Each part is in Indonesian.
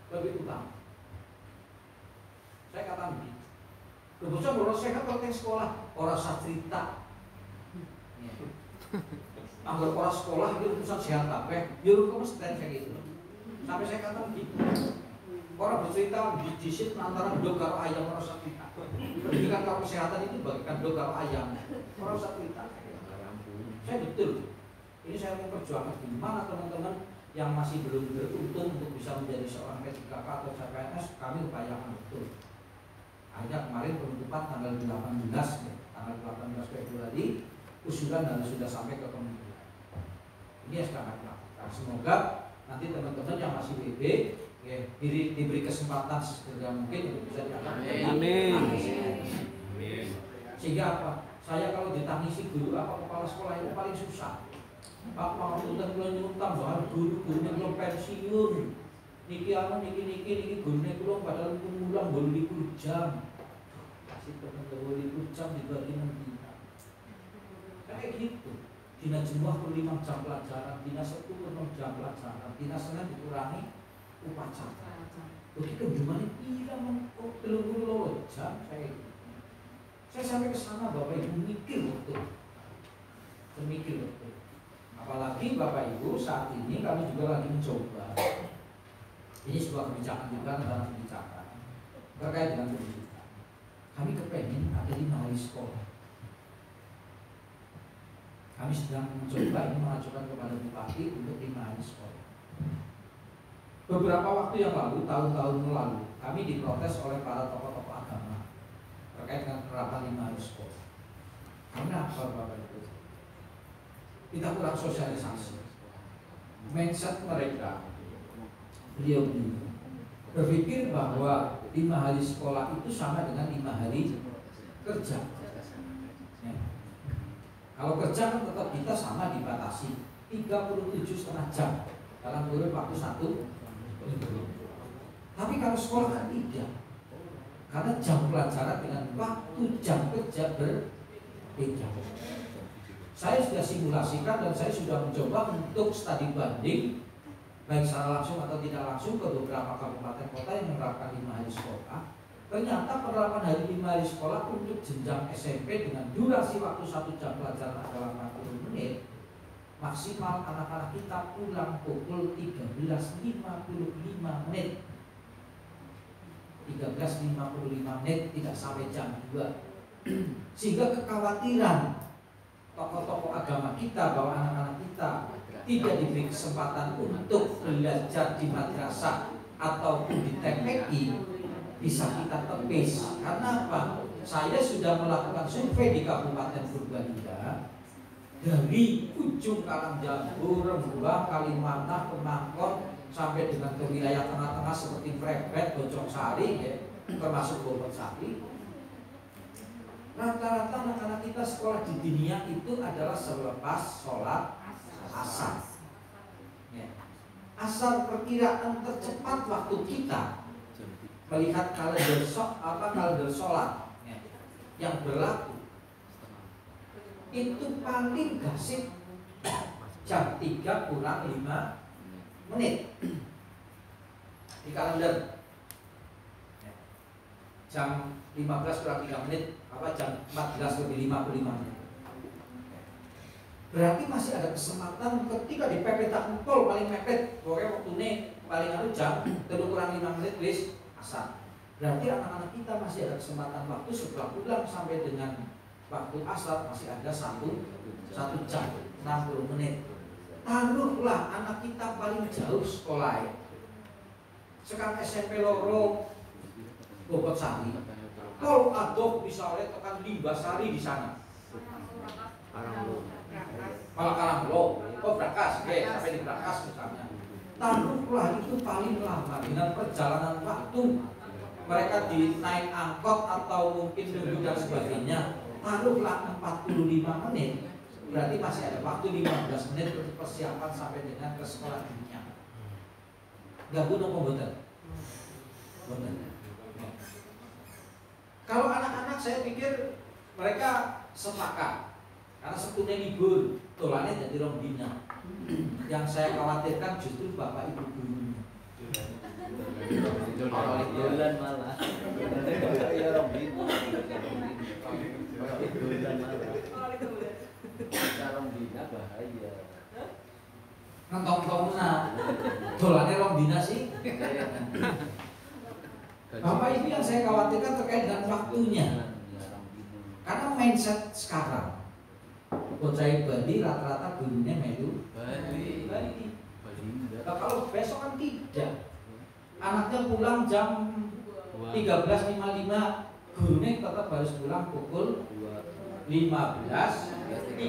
lebih utama. Saya katakan begitu. Kebetulan kalau sehat kalau sekolah orang cerita. Anggur orang sekolah itu urusan sehat kabeh, yo kok mesti kayak gitu. Sampai saya katakan begitu. Orang bercerita di disit antara dog karo ayam orang cerita. Pendidikan karo kesehatan itu bagikan dog karo ayam. Orang cerita. Saya betul. Ini saya mau perjuangkan di mana teman-teman yang masih belum beruntung untuk bisa menjadi seorang P3K atau CPNS, kami upayakan betul. Hanya kemarin penutupan tanggal 18 Februari, usulan dan sudah sampai ke kementerian. Ini yang sekarang lakukan. Semoga nanti teman-teman yang masih BB ya, diberi kesempatan segera mungkin untuk bisa diangkat. Amin. Sehingga apa? Saya kalau ditangisi guru apa kepala sekolah itu paling susah. Pak mau utang kula nyutam bahwa guru-gurune kula pensiun. Niki niki gurune kula padahal mulang 20 jam. Kasih teman-teman 20 jam dibagi 6 dina. Kayak gitu. Dina Jumat 5 jam pelajaran, dina Sabtu 6 jam pelajaran, dina Senin dikurangi upacara. Begitu jumlahnya pira menko 30 jam saya sampai ke sana Bapak Ibu mikir betul. Semikir betul. Apalagi Bapak Ibu saat ini kami juga lagi mencoba. Ini sebuah kebijakan juga dalam kebijakan terkait dengan pendidikan. Kami kepengen ada 5 hari sekolah. Kami sedang mencoba ini mengajukan kepada Bupati untuk 5 hari sekolah. Beberapa waktu yang lalu, tahun-tahun lalu, kami diprotes oleh para tokoh-tokoh agama terkait dengan penerapan 5 hari sekolah. Karena apa Bapak Ibu? Kita kurang sosialisasi. Mindset mereka, beliau berpikir bahwa 5 hari sekolah itu sama dengan 5 hari kerja. Ya. Kalau kerja kan tetap kita sama dibatasi 37,5 jam dalam kurun waktu 1 minggu. Tapi kalau sekolah kan tidak. Karena jam pelajaran dengan waktu jam kerja berbeda. Saya sudah simulasikan dan saya sudah mencoba untuk studi banding baik secara langsung atau tidak langsung ke beberapa kabupaten kota yang menerapkan 5 hari sekolah. Ternyata penerapan hari 5 hari sekolah untuk jenjang SMP dengan durasi waktu 1 jam pelajaran adalah 40 menit. Maksimal anak-anak kita pulang pukul 13.55 menit. 13.55 menit tidak sampai jam 2. Sehingga kekhawatiran tokoh-tokoh agama kita bahwa anak-anak kita tidak diberi kesempatan untuk belajar di madrasah ataupun di TPI bisa kita tepis. Karena apa? Saya sudah melakukan survei di Kabupaten Purbalingga dari ujung Karangjambur, Rembang, Kalimantan, Penangkon sampai dengan ke wilayah tengah-tengah seperti Prebet, Bojongsari, ya, termasuk Bogorsari. Rata-rata anak-anak kita sekolah di dunia itu adalah selepas sholat asar. Ya. Asar perkiraan tercepat waktu kita melihat kalender sholat ya, yang berlaku itu paling gasip jam 3 kurang 5 menit di kalender ya. Jam 15 kurang 3 menit apa jam 14 lebih 55 menit. Berarti masih ada kesempatan ketika di PP tak empol paling mepet pokoknya waktu ini paling jam 3 kurang 5 menit wis asar. Berarti anak-anak kita masih ada kesempatan waktu setelah pulang sampai dengan waktu asar masih ada 1 jam 60 menit. Taruhlah anak kita paling jauh sekolah ya. Sekarang SMP loro Bogorsari. Kalau adoh misalnya tekan Limbasari di sana. Malah Karanglo, Brakas, sampai di Brakas misalnya. Taruhlah itu paling lama dengan perjalanan waktu mereka naik angkot atau mungkin nunggu dan sebagainya. Taruhlah 45 menit. Berarti masih ada waktu 15 menit untuk persiapan sampai dengan ke sekolah dunia. Gak bunuh komputer. Kalau anak-anak saya pikir mereka sepakat karena Sabtunya libur, tolannya jadi rong dina. Yang saya khawatirkan justru bapak ibu gurunya. Mentong-mentongna. Dolane rong dina sih. Bapak Ibu yang saya khawatirkan terkait dengan waktunya. Karena mindset sekarang bocah Bali rata-rata gurunya melu Bali. Nah, kalau besok kan tidak. Anaknya pulang jam 13.55, gurunya tetap harus pulang pukul 15.30.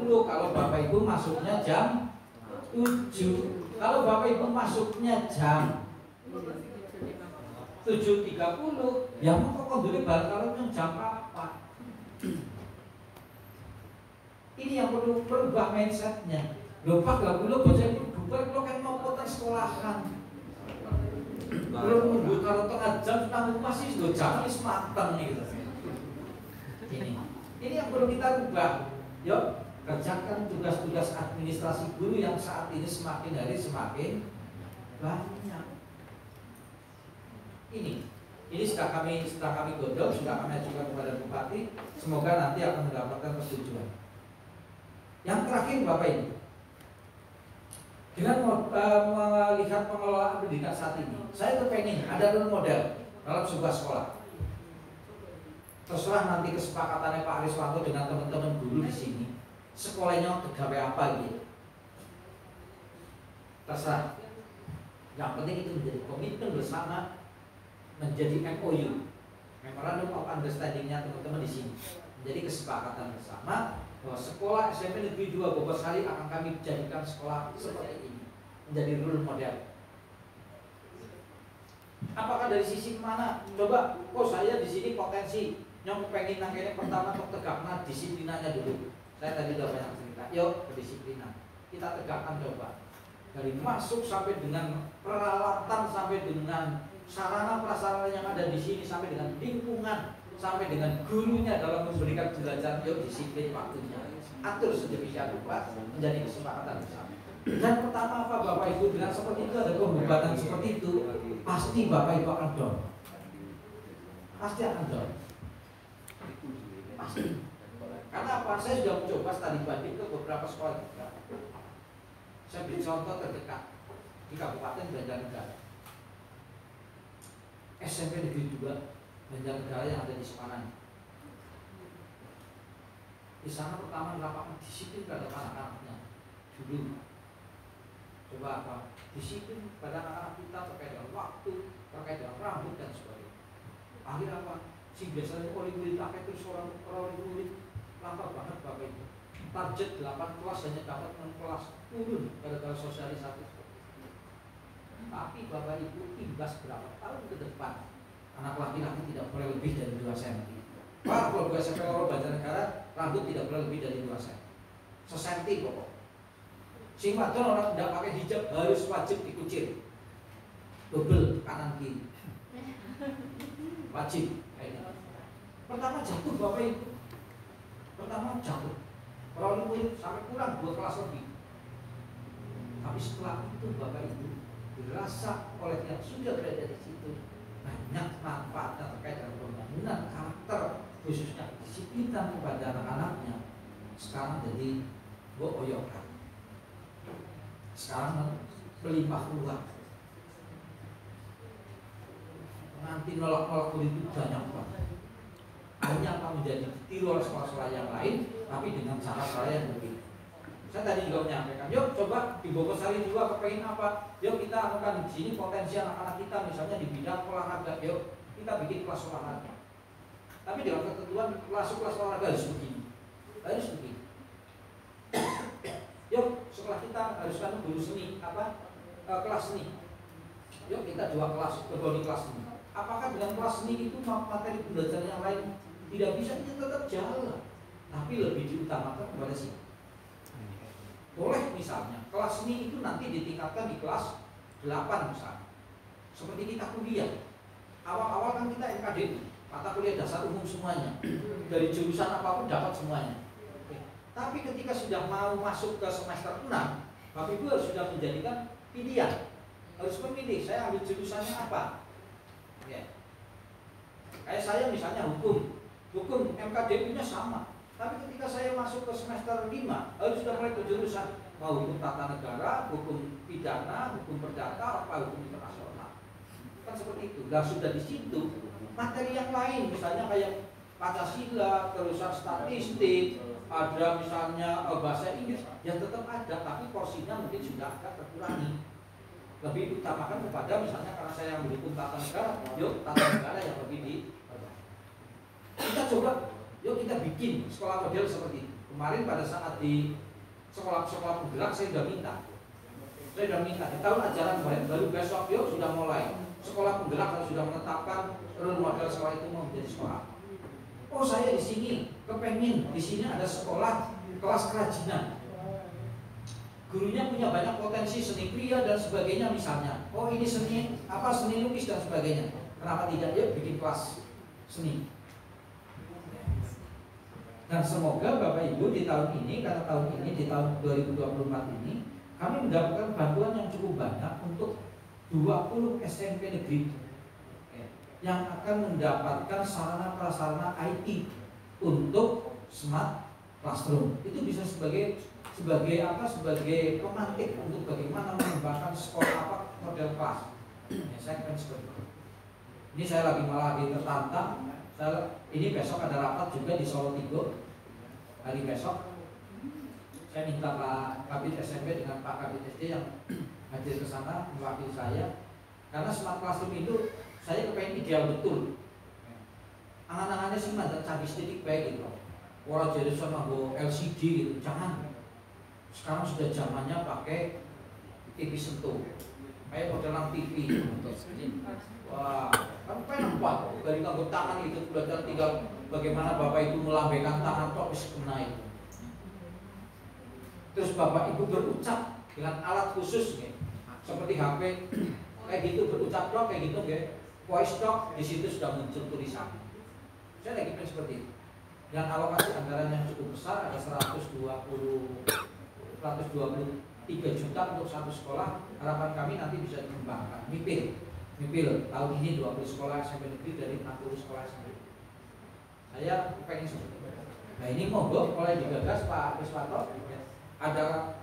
Kalau Bapak Ibu masuknya jam 7. Kalau Bapak Ibu masuknya jam 7.30, ya mau kok dulu balik yang jam apa? Ini yang perlu berubah mindsetnya. Lupa gak dulu bocah itu bubar lo kan mau potong sekolahan. Belum nunggu kalau tengah jam tanggung masih sudah jam ini matang gitu. Ini yang perlu kita ubah. Yuk kerjakan tugas-tugas administrasi guru yang saat ini semakin hari semakin banyak. Ini sudah kami godok, sudah kami ajukan kepada Bupati. Semoga nanti akan mendapatkan persetujuan. Yang terakhir Bapak Ibu, dengan melihat pengelolaan pendidikan saat ini, saya terpengen ada role model dalam sebuah sekolah. Terserah nanti kesepakatannya Pak Ariswanto dengan teman-teman guru di sini, sekolahnya pegawai apa gitu. Terserah. Yang penting itu menjadi komitmen bersama, menjadi MOU, Memorandum of Understanding-nya teman-teman di sini. Menjadi kesepakatan bersama bahwa sekolah SMP Negeri 2 Bogosari akan kami jadikan sekolah seperti ini, menjadi role model. Apakah dari sisi mana? Coba, saya di sini potensi yang pengen nangkene pertama untuk tegakkan disiplinannya dulu. Saya tadi udah banyak cerita. Yuk, kedisiplinan. Kita tegakkan coba. Dari masuk sampai dengan peralatan, sampai dengan sarana prasarana yang ada di sini, sampai dengan lingkungan, sampai dengan gurunya dalam memberikan belajar. Yuk, disiplin waktunya. Atur sedemikian rupa menjadi kesepakatan bersama. Dan pertama apa Bapak Ibu bilang seperti itu, ada pembebanan seperti itu, pasti Bapak Ibu akan down. Pasti akan down. Pasti. Karena apa? Saya sudah mencoba studi banding ke beberapa sekolah juga. Saya beri contoh terdekat di Kabupaten Banjarnegara. SMP Negeri 2 Banjarnegara yang ada di Semarang. Di sana pertama melakukan disiplin terhadap anak-anaknya dulu. Coba apa? Disiplin pada anak-anak kita terkait dengan waktu, terkait dengan rambut dan sebagainya. Akhir apa? Si biasanya kulit pakai terus orang kulit lambat banget Bapak Ibu. Target 8 kelas hanya dapat 6 kelas, turun gara-gara sosialisasi. Tapi Bapak Ibu imbas berapa tahun ke depan anak laki-laki tidak boleh lebih dari 2 cm. Pak, kalau 2 cm orang Banjarnegara, rambut tidak boleh lebih dari 2 cm. Sesenti pokok. Sing wadon orang tidak pakai hijab harus wajib dikucir. Double kanan kiri. Wajib. Pertama jatuh Bapak Ibu. Pertama jatuh. Kalau murid sampai kurang 2 kelas lebih. Tapi setelah itu Bapak Ibu dirasa oleh yang sudah berada di situ banyak manfaatnya terkait dengan pembangunan karakter, khususnya disiplinan kepada anak-anaknya. Sekarang jadi goyokan. Sekarang melimpah ruah. Nanti nolak-nolak kulit itu banyak banget. Hanya akan menjadi ditiru oleh sekolah-sekolah yang lain, tapi dengan cara-cara yang berbeda. Saya tadi juga menyampaikan, yuk coba di Bogosari juga kepengen apa? Yuk kita akan di sini potensi anak-anak kita, misalnya di bidang olahraga, yuk kita bikin kelas olahraga. Tapi dengan ketentuan kelas olahraga harus begini, harus begini. Yuk sekolah kita haruskan guru seni kelas seni. Yuk kita 2 kelas berbagi kelas seni. Apakah dengan kelas seni itu materi belajar yang lain tidak bisa, kita tetap jalan, tapi lebih diutamakan kepada sih. Boleh misalnya kelas seni itu nanti ditingkatkan di kelas 8 misalnya. Seperti kita kuliah. Awal-awal kan kita MKDI, mata kuliah dasar umum semuanya. Dari jurusan apapun dapat semuanya. Tapi ketika sudah mau masuk ke semester 6, Bapak Ibu harus sudah menjadikan pilihan. Harus memilih, saya ambil jurusannya apa. Ya. Kayak saya misalnya hukum MKDI-nya sama. Tapi ketika saya masuk ke semester 5, harus sudah mulai ke jurusan mau hukum tata negara, hukum pidana, hukum perdata, apa hukum internasional. Kan seperti itu. Dan sudah di situ materi yang lain, misalnya kayak Pancasila, terusan statistik, ada misalnya bahasa Inggris, yang tetap ada, tapi porsinya mungkin sudah agak terkurangi. Lebih utamakan kepada misalnya karena saya yang mendukung tata negara, yuk tata negara yang lebih di. Kita coba, yuk kita bikin sekolah model seperti itu. Kemarin pada saat di sekolah-sekolah penggerak saya sudah minta di tahun ajaran baru besok yuk sudah mulai sekolah penggerak dan sudah menetapkan role model sekolah itu mau menjadi sekolah. Oh saya di sini kepengen di sini ada sekolah kelas kerajinan. Gurunya punya banyak potensi seni kria dan sebagainya misalnya. Oh ini seni lukis dan sebagainya. Kenapa tidak ya bikin kelas seni? Dan semoga Bapak Ibu di tahun ini, karena tahun ini di tahun 2024 ini kami mendapatkan bantuan yang cukup banyak untuk 20 SMP negeri yang akan mendapatkan sarana prasarana IT untuk smart classroom. Itu bisa sebagai pemantik untuk bagaimana mengembangkan sekolah apa model kelas. Ya, saya akan seperti itu. Ini saya malah lagi tertantang. Ini besok ada rapat juga di Solo Tigo. Hari besok saya minta Pak Kabid SMP dengan Pak Kabid SD yang hadir ke sana mewakili saya. Karena smart classroom itu saya kepengen ideal betul. Angan-angannya sih ada canggih sedikit baik gitu. Orang jadi sama LCD gitu, jangan. Sekarang sudah zamannya pakai TV sentuh, kayak modelan TV. Wah, kan pengen banget dari nganggo tangan itu belajar tinggal bagaimana Bapak Ibu melambaikan tangan kok bisa kena itu. Terus Bapak Ibu berucap dengan alat khusus nih, seperti HP kayak gitu berucap dok kayak gitu ya. Voice doc di situ sudah muncul tulisan. Saya lagi pengen seperti itu. Yang alokasi anggaran yang cukup besar ada 123 juta untuk satu sekolah. Harapan kami nanti bisa dikembangkan. Mipil tahun ini 20 sekolah SMP negeri dari 60 sekolah SMP. Saya pengen seperti itu. Nah ini monggo mulai digagas Pak Wiswanto. Ada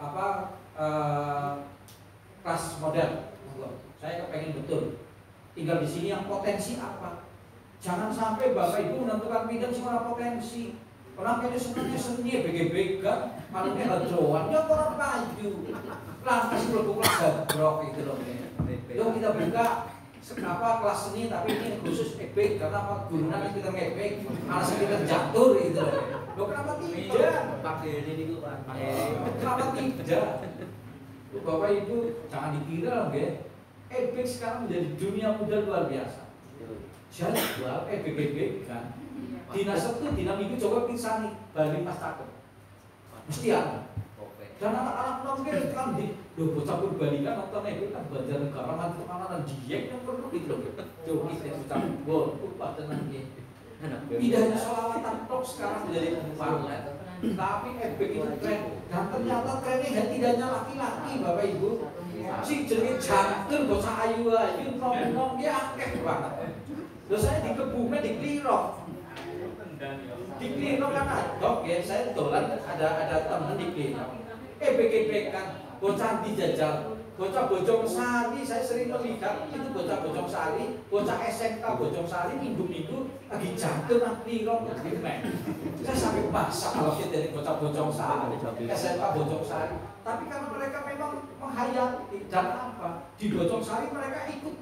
kelas model. Monggo. Saya kepengen betul. Tinggal di sini yang potensi apa? Jangan sampai Bapak Ibu menentukan bidang semua potensi. Orang ini sebenarnya seni BGB kan, malingnya hajoan, ya orang maju. Lantas kalau kelas gabrok itu loh. Yuk kita buka kelas seni tapi ini khusus ebek karena apa gurunya kita ngebek, alasan kita jatuh gitu loh. Loh kenapa tidak? Pakai ini itu Pak. Kenapa tidak? Bapak Ibu jangan dikira loh ya. Ebek sekarang menjadi dunia muda luar biasa. Jadi jual BGB kan. Dinas itu dinamika coba pisah nih Bali pas cakep. Mesti ada. Dan anak-anak nongkrong kan di bocah Bali kan nonton itu kan Banjarnegara nanti makanan diet yang perlu gitu loh. Coba kita bocah gol lupa tenang ya. Tidak hanya sholawatan tok sekarang menjadi umpan. Tapi ebek itu tren dan ternyata trennya tidak hanya laki-laki Bapak Ibu. Si jenenge jantung bocah ayu-ayu nong-nong ya akeh banget. Terus saya di Kebumen di Klirok. Di Klirok kan ada, ya saya dolan ada temen di Klirok. BGB kan bocah dijajal, bocah Bojongsari saya sering melihat itu bocah Bojongsari, bocah SMK Bojongsari minggu-minggu lagi jantung nang Klirok Kebumen. Saya sampai maksa kalau kita dari bocah Bojongsari, SMK Bojongsari. Tapi karena mereka memang menghayati dan apa di Bojongsari mereka ikut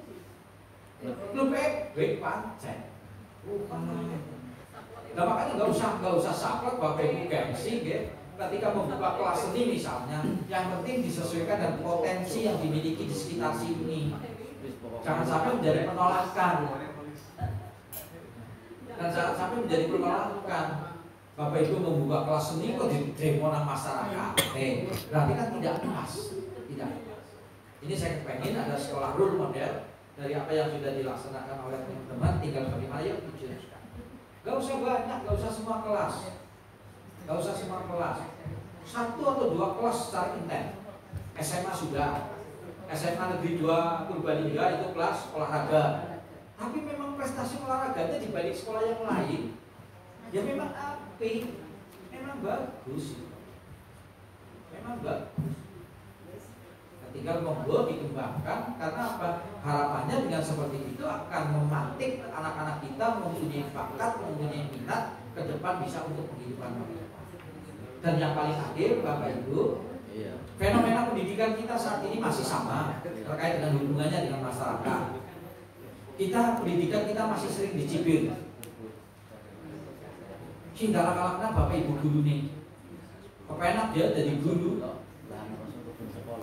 lebih pancen. Nah makanya nggak usah saklek Bapak Ibu gengsi ya. Ketika membuka kelas seni misalnya, yang penting disesuaikan dengan potensi yang dimiliki di sekitar sini. Jangan sampai menjadi penolakan. Dan jangan sampai menjadi penolakan. Bapak Ibu membuka kelas seni kok di demo masyarakat. Berarti kan tidak pas. Tidak. Ini saya pengen ada sekolah role model dari apa yang sudah dilaksanakan oleh teman-teman, tinggal bagaimana yuk dijelaskan. Gak usah banyak, gak usah semua kelas. Gak usah semua kelas. 1 atau 2 kelas secara intens. SMA sudah. SMA Negeri 2 Purbalingga itu kelas olahraga. Tapi memang prestasi olahraganya dibanding sekolah yang lain, ya memang apik, memang bagus. memang bagus. Tinggal monggo dikembangkan, karena apa? Harapannya dengan seperti itu akan memantik anak-anak kita mempunyai bakat, mempunyai minat ke depan bisa untuk kehidupan mereka. Dan yang paling akhir, Bapak Ibu, fenomena pendidikan kita saat ini masih sama terkait dengan hubungannya dengan masyarakat. Pendidikan kita masih sering dicibir. Sindara kalakna Bapak Ibu guru nih, kepenak dia jadi guru.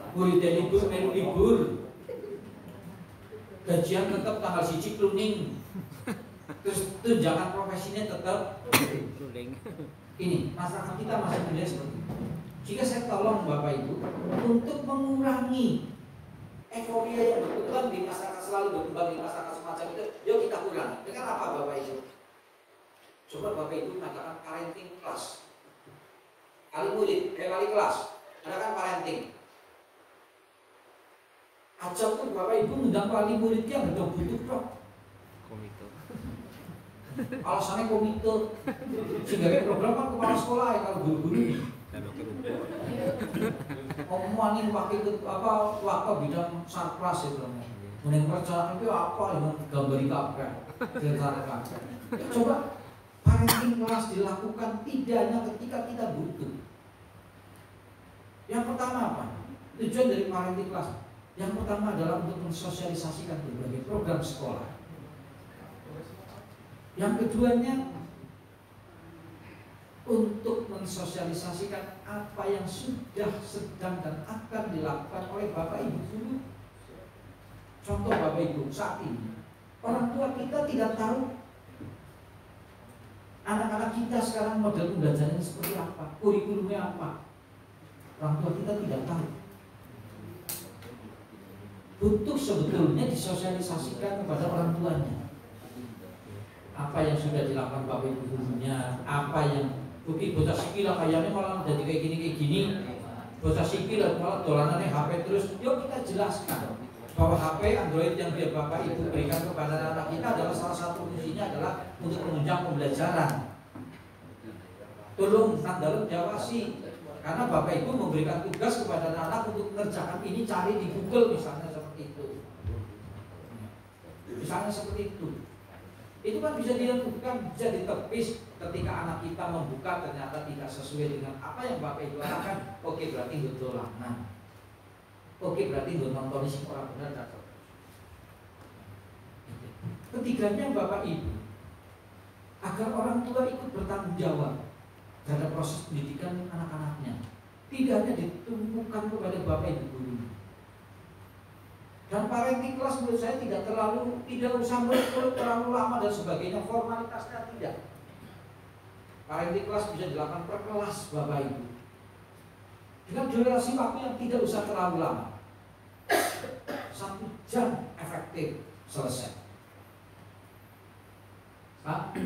Murid dan libur, melu libur, gajian tetap tanggal 1 kluning, terus tunjangan profesinya tetap kluning. Ini masyarakat kita masih menjadi seperti itu. Jika saya tolong Bapak Ibu untuk mengurangi euforia yang berkembang di masyarakat, selalu berkembang di masyarakat semacam itu, yuk kita kurangi. Dengan apa Bapak Ibu? Coba Bapak Ibu mengatakan parenting class, wali kelas, adakan parenting. Ajak pun Bapak Ibu ngundang wali muridnya nggak butuh dong. Komite. Alasannya komite. Sehingga program kan kepala sekolah ya kalau guru-guru. Ngomongin wakil bidang sarpras itu. Mending perencanaan itu apa yang gambari kabeh. Coba parenting kelas dilakukan tidak hanya ketika kita butuh. Yang pertama apa? Tujuan dari parenting kelas. Yang pertama adalah untuk mensosialisasikan berbagai program sekolah. Yang keduanya untuk mensosialisasikan apa yang sudah, sedang, dan akan dilakukan oleh Bapak Ibu guru. Contoh Bapak Ibu, saat ini orang tua kita tidak tahu anak-anak kita sekarang model pembelajarannya seperti apa, kurikulumnya apa. Orang tua kita tidak tahu. Butuh sebetulnya disosialisasikan kepada orang tuanya. Apa yang sudah dilakukan Bapak Ibu gurunya, apa yang bukti bocah sikil kayaknya malah jadi kayak gini. Bocah sikil malah dolanannya HP terus. Yuk kita jelaskan bahwa HP Android yang biar Bapak Ibu berikan kepada anak kita adalah salah satu fungsinya adalah untuk menunjang pembelajaran. Tolong dalam diawasi. Karena Bapak Ibu memberikan tugas kepada anak untuk mengerjakan ini, cari di Google misalnya seperti itu. Misalnya seperti itu. Itu kan bisa dilakukan, bisa ditepis ketika anak kita membuka ternyata tidak sesuai dengan apa yang Bapak Ibu harapkan. Oke, berarti betul lah. Nah, oke, berarti betul nonton isi orang benar. Ketiganya Bapak Ibu, agar orang tua ikut bertanggung jawab terhadap proses pendidikan anak-anaknya, tidak hanya ditumpukan kepada Bapak Ibu guru. Dan parenting kelas menurut saya tidak usah terlalu lama dan sebagainya, formalitasnya tidak. Parenting kelas bisa dilakukan per kelas Bapak Ibu dengan durasi waktu yang tidak usah terlalu lama. 1 jam efektif selesai. Pak,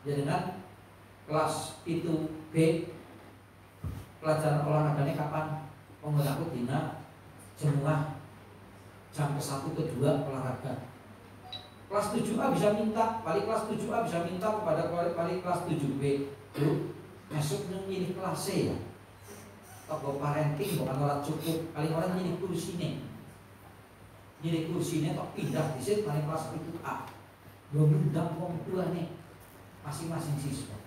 ya dengan kelas itu B, pelajaran olahraganya kapan? Menggunakan dina jemuah jam ke-1 ke-2 olahraga. Kelas 7A bisa minta, wali kelas 7A bisa minta kepada wali kelas 7B, lu masuk memilih kelas C ya. Kalau parenting bukan orang cukup, paling orang milih kursinya. Milih kursinya kok pindah di situ paling kelas itu A. Belum undang wong tua nih masing-masing siswa.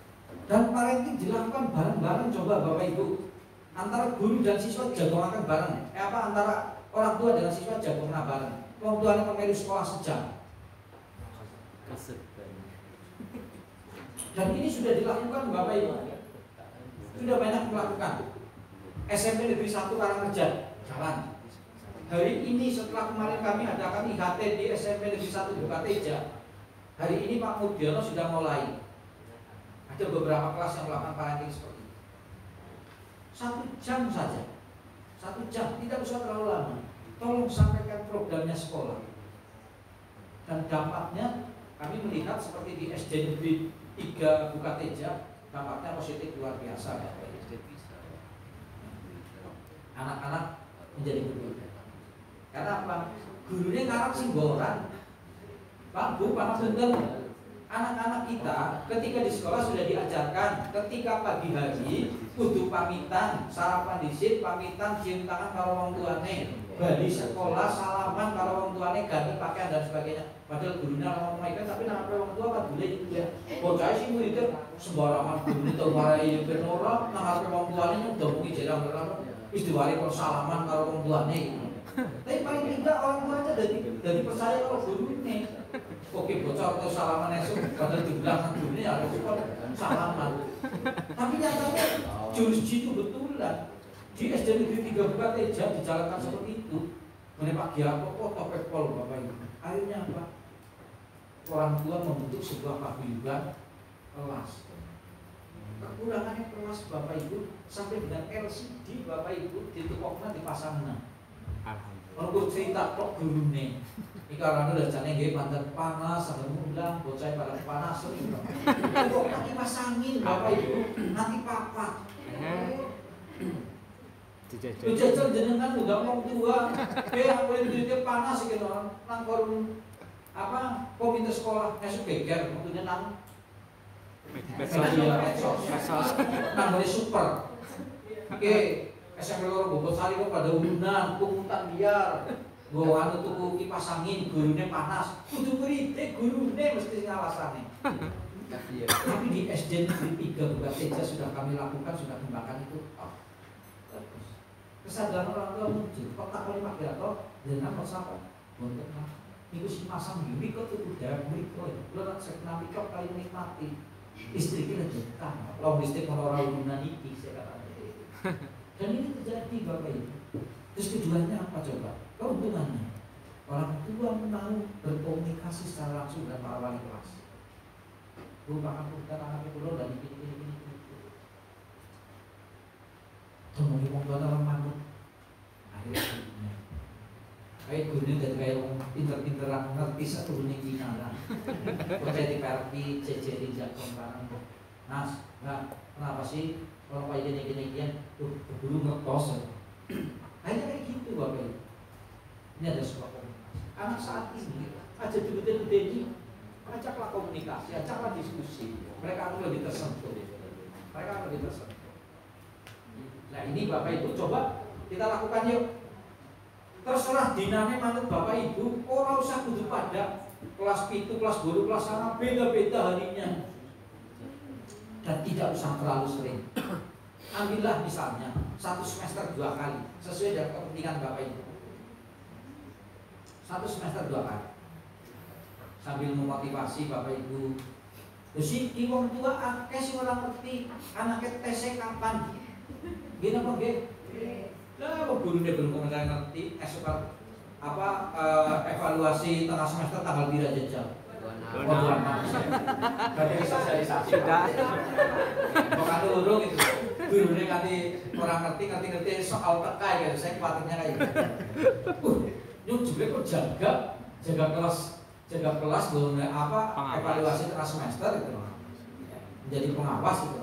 Dan parenting dilakukan bareng-bareng, coba Bapak Ibu. Antara guru dan siswa jagongan bareng. Antara orang tua dengan siswa jagongan bareng. Wong tuanya pemilu sekolah sejam. Dan ini sudah dilakukan Bapak Ibu. Sudah banyak melakukan. SMP Negeri 1 Karangreja jalan. Hari ini setelah kemarin kami adakan IHT di SMP Negeri 1 Bukateja, hari ini Pak Mudiono sudah mulai. Ada beberapa kelas yang melakukan parenting seperti itu. 1 jam saja, 1 jam, tidak usah terlalu lama. Tolong sampaikan programnya sekolah. Dan dampaknya kami melihat seperti di SD Negeri 3 Bukateja, dampaknya positif luar biasa. Anak-anak menjadi berbeda. Karena apa? Gurunya ngarang singgoran. Pak Bu, Pak Benten, anak-anak kita ketika di sekolah sudah diajarkan ketika pagi hari kudu pamitan, sarapan dhisik, pamitan cium tangan karo wong tuane, bali sekolah salaman karo wong tuane, ganti pakaian dan sebagainya. Padahal gurunya ngomong ikan tapi nang wong tua kan boleh itu ya. Bocah sih murid sembarangan guru itu warai penora nang wong tuane udah mungkin jarang berlalu wis diwari kok salaman karo wong tuane. Tapi paling tidak orang tua aja dari percaya kalau guru ini. Oke bocor atau salaman esok padahal di belakang dunia harus salaman. Tapi nyatanya jurus itu betulan di SD Negeri 3 Bukateja dijalankan seperti itu. Menepak Giapo kok topek pol Bapak Ibu. Akhirnya apa? Orang tua membentuk sebuah paguyuban kelas. Kekurangannya kelas Bapak Ibu sampai dengan LCD Bapak Ibu ditukokna dipasangna. Kalau gue cerita kok gurune, ini karena udah jane nggih panten panas, sambil mulang, bocah pada panas, kok nanti pasangin Bapak Ibu, nanti papa. Dijajal jenengan udah mau tua, aku duitnya panas gitu, nang korum apa komite sekolah esok beker, maksudnya nang medsos, nang dari super, oke. SMP loro Bogor Sari kok pada urunan, pungutan liar. Gua anu tuku kipas angin, gurune panas. Kudu kritik gurune mesti ngalasane. Tapi di SD Negeri 3 Bukateja sudah kami lakukan, sudah kembangkan itu. Kesadaran orang tua muncul. Kok tak boleh pakai atau dengan masalah. Untuk minggu si masang gini kok tuh udah mikro. Lo nak sekena mikro kali menikmati. Istri kita juta. Lo listrik orang urunan iki saya kata. Dan ini terjadi Bapak Ibu. Terus keduanya apa coba? Keuntungannya orang tua mau berkomunikasi secara langsung dengan para wali kelas. Bu, Pak kita anak pulau dan ini. Tunggu di mobil orang manut. Akhirnya, kayak gurunya jadi kayak orang pinter-pinteran ngerti satu dunia kinalan. Percaya di PRP, CC jatuh barang. Nas, kenapa sih? Kalau kayak gini-gini tuh guru ngekos. Hanya kayak gitu Bapak Ibu. Ini ada sebuah komunikasi. Anak saat ini aja gede-gede ini, ajaklah komunikasi, ajaklah diskusi. Mereka akan lebih tersentuh. Nah ini Bapak Ibu coba kita lakukan yuk. Terserah dinane manut Bapak Ibu. Orang usah kudu pada kelas pitu, kelas guru, kelas sana beda-beda harinya. Dan tidak usah terlalu sering. Ambillah misalnya 1 semester 2 kali sesuai dengan kepentingan Bapak Ibu. 1 semester 2 kali sambil memotivasi Bapak Ibu. Terus si wong tua akeh sing ora ngerti anake tes kapan. Gini apa nggih? Lah kok gurune belum ngerti esok apa evaluasi tengah semester tanggal pira jajal. Berarti sosialisasi. Bukan urung itu. Gurune nganti orang ngerti soal teka gitu. Saya khawatirnya kayak gitu. Nyuk juga kok jaga kelas belum apa evaluasi tengah semester gitu. Menjadi pengawas gitu.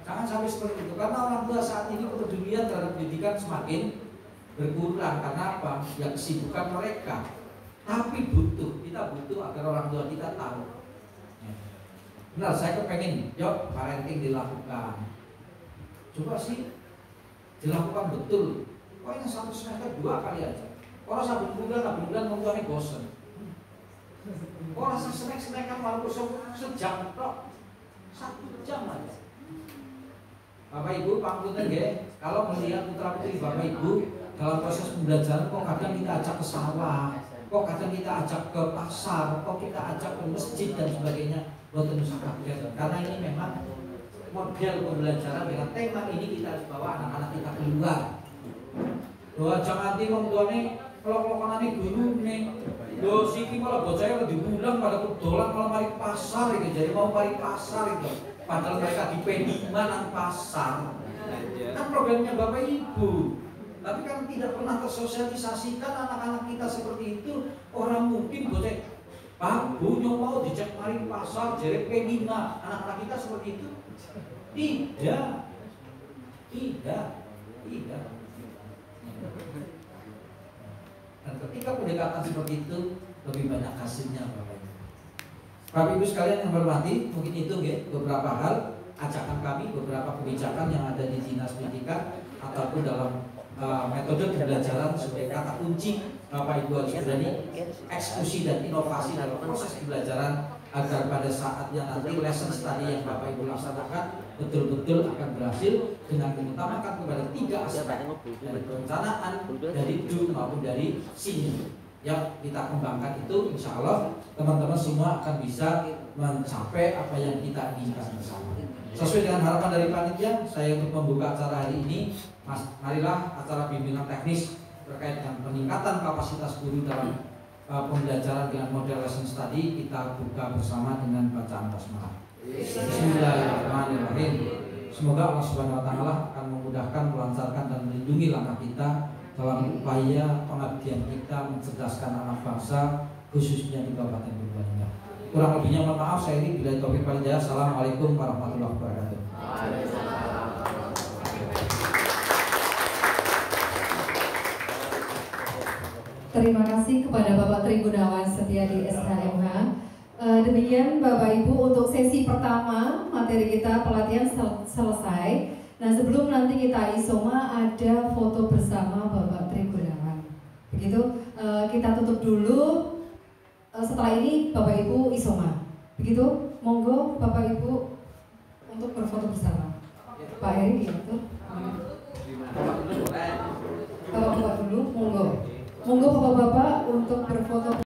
Jangan sampai seperti itu karena orang tua saat ini kepedulian terhadap pendidikan semakin berkurang karena apa? Ya kesibukan mereka. Tapi kita butuh agar orang tua kita tahu. Benar, saya kepengen, yuk parenting dilakukan. Coba sih dilakukan betul. Pokoknya 1 semester 2 kali aja. Orang 1 bulan membuatnya bosan. Orang senek kan malu sejam tok, 1 jam aja. Bapak Ibu, panggungnya ya. Kalau melihat putra putri Bapak Ibu dalam proses pembelajaran, kok kadang kita ajak ke sawah. Kok kadang kita ajak ke pasar, kok kita ajak ke masjid dan sebagainya. Buat usah kaget. Karena ini memang model pembelajaran dengan tema ini kita harus bawa anak-anak kita keluar. Doa jangan nanti wong tuane kelok-kelokanane guru nih. Yo siki malah bocahnya diulang pada dolan malah mari pasar iki. Jadi mau mari pasar itu. Padahal mereka di P5 nang pasar. Kan programnya Bapak Ibu. Tapi kan tidak pernah tersosialisasikan anak-anak kita seperti itu. Orang mungkin bocah Pak, Bu, mau dicek mari pasar, jadi P5 anak-anak kita seperti itu. Tidak. Dan ketika pendekatan seperti itu lebih banyak hasilnya Bapak Ibu. Bapak Ibu sekalian yang hormati, mungkin itu beberapa hal ajakan kami, beberapa kebijakan yang ada di Dinas Pendidikan ataupun dalam metode pembelajaran sebagai kata kunci. Bapak Ibu harus berani eksekusi dan inovasi dalam proses pembelajaran agar pada saatnya nanti lesson study yang Bapak Ibu laksanakan betul-betul akan berhasil dengan mengutamakan kepada 3 aspek, dari perencanaan, dari do maupun dari see yang kita kembangkan. Itu insya Allah teman-teman semua akan bisa mencapai apa yang kita inginkan bersama. Sesuai dengan harapan dari panitia, saya untuk membuka acara hari ini, marilah acara bimbingan teknis terkait dengan peningkatan kapasitas guru dalam pembelajaran dengan model lesson study kita buka bersama dengan bacaan basmalah. Bismillahirrahmanirrahim. Semoga Allah Subhanahu wa taala akan memudahkan, melancarkan dan melindungi langkah kita dalam upaya pengabdian kita mencerdaskan anak bangsa khususnya di Kabupaten Purbalingga. Kurang lebihnya mohon maaf, saya ini bila taufiq wal hidayah. Assalamualaikum warahmatullahi wabarakatuh. Terima kasih kepada Bapak Tri Gunawan Setiadi SHMH. Demikian Bapak Ibu untuk sesi pertama materi kita pelatihan selesai. Nah sebelum nanti kita isoma ada foto bersama Bapak Tri Gunawan. Begitu kita tutup dulu. Setelah ini Bapak Ibu isoma. Begitu, monggo Bapak Ibu untuk berfoto bersama. Pak Heri diatur. Bapak dulu, monggo. Monggo Bapak-bapak untuk berfoto